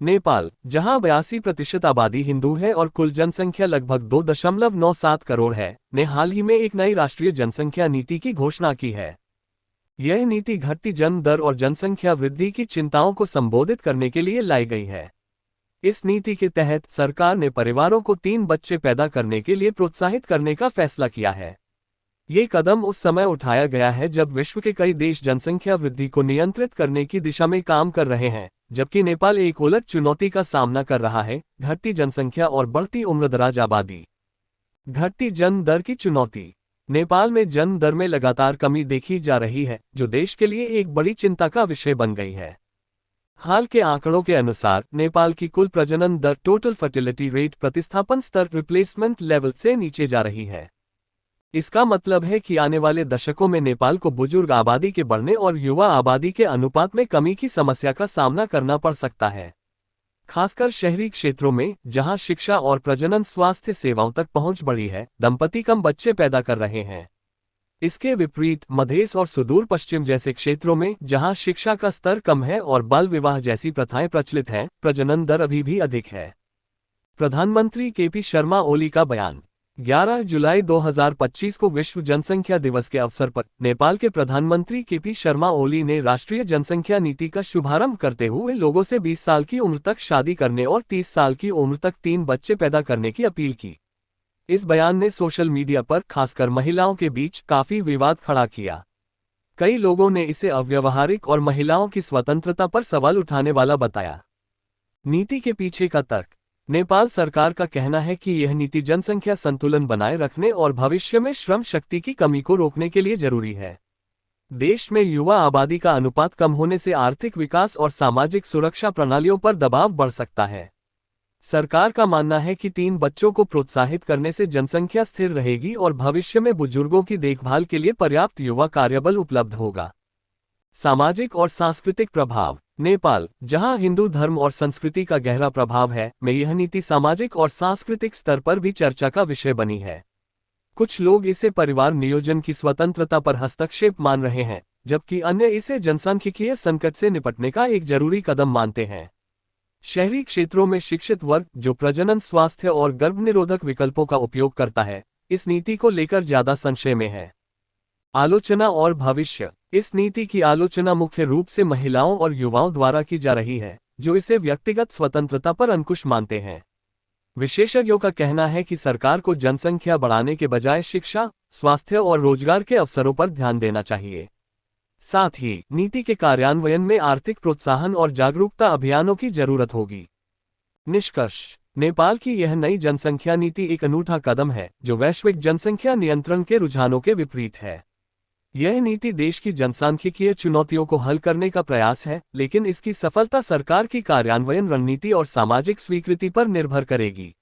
नेपाल, जहां 82% आबादी हिंदू है और कुल जनसंख्या लगभग 2.97 करोड़ है, ने हाल ही में एक नई राष्ट्रीय जनसंख्या नीति की घोषणा की है। यह नीति घटती जन्म दर और जनसंख्या वृद्धि की चिंताओं को संबोधित करने के लिए लाई गई है। इस नीति के तहत सरकार ने परिवारों को 3 बच्चे पैदा करने के लिए प्रोत्साहित करने का फैसला किया है। ये कदम उस समय उठाया गया है जब विश्व के कई देश जनसंख्या वृद्धि को नियंत्रित करने की दिशा में काम कर रहे हैं, जबकि नेपाल एक उलट चुनौती का सामना कर रहा है, घटती जनसंख्या और बढ़ती उम्रदराज आबादी। घटती जन्म दर की चुनौती। नेपाल में जन्म दर में लगातार कमी देखी जा रही है, जो देश के लिए एक बड़ी चिंता का विषय बन गई है। हाल के आंकड़ों के अनुसार नेपाल की कुल प्रजनन दर टोटल फर्टिलिटी रेट प्रतिस्थापन स्तर रिप्लेसमेंट लेवल से नीचे जा रही है। इसका मतलब है कि आने वाले दशकों में नेपाल को बुजुर्ग आबादी के बढ़ने और युवा आबादी के अनुपात में कमी की समस्या का सामना करना पड़ सकता है। खासकर शहरी क्षेत्रों में, जहां शिक्षा और प्रजनन स्वास्थ्य सेवाओं तक पहुंच बढ़ी है, दंपति कम बच्चे पैदा कर रहे हैं। इसके विपरीत मधेश और सुदूर पश्चिम जैसे क्षेत्रों में, जहां शिक्षा का स्तर कम है और बाल विवाह जैसी प्रथाएं प्रचलित हैं, प्रजनन दर अभी भी अधिक है। प्रधानमंत्री केपी शर्मा ओली का बयान। 11 जुलाई 2025 को विश्व जनसंख्या दिवस के अवसर पर नेपाल के प्रधानमंत्री केपी शर्मा ओली ने राष्ट्रीय जनसंख्या नीति का शुभारंभ करते हुए लोगों से 20 साल की उम्र तक शादी करने और 30 साल की उम्र तक 3 बच्चे पैदा करने की अपील की। इस बयान ने सोशल मीडिया पर खासकर महिलाओं के बीच काफी विवाद खड़ा किया। कई लोगों ने इसे अव्यावहारिक और महिलाओं की स्वतंत्रता पर सवाल उठाने वाला बताया। नीति के पीछे का तर्क। नेपाल सरकार का कहना है कि यह नीति जनसंख्या संतुलन बनाए रखने और भविष्य में श्रम शक्ति की कमी को रोकने के लिए जरूरी है। देश में युवा आबादी का अनुपात कम होने से आर्थिक विकास और सामाजिक सुरक्षा प्रणालियों पर दबाव बढ़ सकता है। सरकार का मानना है कि 3 बच्चों को प्रोत्साहित करने से जनसंख्या स्थिर रहेगी और भविष्य में बुजुर्गों की देखभाल के लिए पर्याप्त युवा कार्यबल उपलब्ध होगा। सामाजिक और सांस्कृतिक प्रभाव। नेपाल, जहां हिंदू धर्म और संस्कृति का गहरा प्रभाव है, में यह नीति सामाजिक और सांस्कृतिक स्तर पर भी चर्चा का विषय बनी है। कुछ लोग इसे परिवार नियोजन की स्वतंत्रता पर हस्तक्षेप मान रहे हैं, जबकि अन्य इसे जनसांख्यिकीय संकट से निपटने का एक जरूरी कदम मानते हैं। शहरी क्षेत्रों में शिक्षित वर्ग, जो प्रजनन, स्वास्थ्य और गर्भनिरोधक विकल्पों का उपयोग करता है, इस नीति को लेकर ज्यादा संशय में है। आलोचना और भविष्य। इस नीति की आलोचना मुख्य रूप से महिलाओं और युवाओं द्वारा की जा रही है, जो इसे व्यक्तिगत स्वतंत्रता पर अंकुश मानते हैं। विशेषज्ञों का कहना है कि सरकार को जनसंख्या बढ़ाने के बजाय शिक्षा, स्वास्थ्य और रोजगार के अवसरों पर ध्यान देना चाहिए। साथ ही नीति के कार्यान्वयन में आर्थिक प्रोत्साहन और जागरूकता अभियानों की जरूरत होगी। निष्कर्ष। नेपाल की यह नई जनसंख्या नीति एक अनूठा कदम है, जो वैश्विक जनसंख्या नियंत्रण के रुझानों के विपरीत है। यह नीति देश की जनसांख्यिकीय चुनौतियों को हल करने का प्रयास है, लेकिन इसकी सफलता सरकार की कार्यान्वयन रणनीति और सामाजिक स्वीकृति पर निर्भर करेगी।